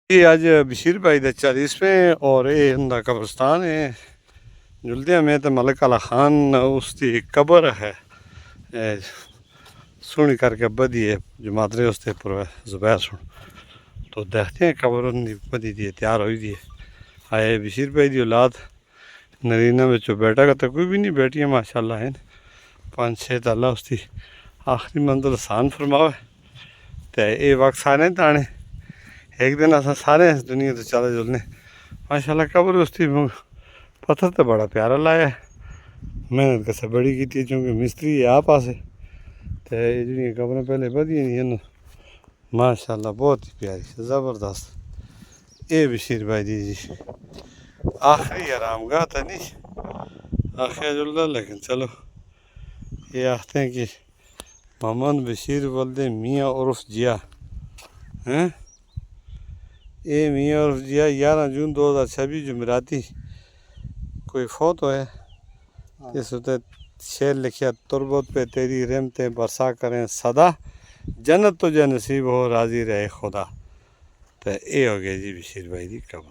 یہ آج بشیر بھائی دا 40ویں اور یہ ان دا قبرستان ہے جلدیاں میں تے ملک علی خان اس دی قبر ہے سونی کر کے بدی ہے جو مادرے اس تے پر زبیر سن تو دیکھتے ہیں قبر ان دی بدی دی تیار ہوئی دی ہے آئے بشیر بھائی دی اولاد نرینہ بچوں بیٹا کا تو کوئی بھی نہیں بیٹی ہے ماشاءاللہ ہیں 5-6 تا اللہ اس دی آخری منزل آسان فرماوے تے اے وقت سارے تانے ایک دن اصل سارے اس دنیا تو چلے جلنے ماشاءاللہ قبر اس کی پتھر تو بڑا پیارا لایا ہے محنت کسے بڑی کی چونکہ مستری ہے آپ پاسے تو یہ جڑی قبریں پہلے بدی نہیں ماشاءاللہ بہت ہی پیاری زبردست یہ بشیر بھائی جی آخری آرام گاہ تو نہیں آخر جلدہ لیکن چلو یہ آختے ہیں کہ محمد بشیر ولد میاں عرف جیا ہیں یہ میاں عرف جیا 11 جون 2026 جمعراتی کوئی فوت ہوئے اس ہوتے شعر لکھیا تربت پہ تیری رحمتیں برسا کریں صدا جنت تجھے نصیب ہو راضی رہے خدا تو یہ ہو گیا جی بشیر بھائی دی قبر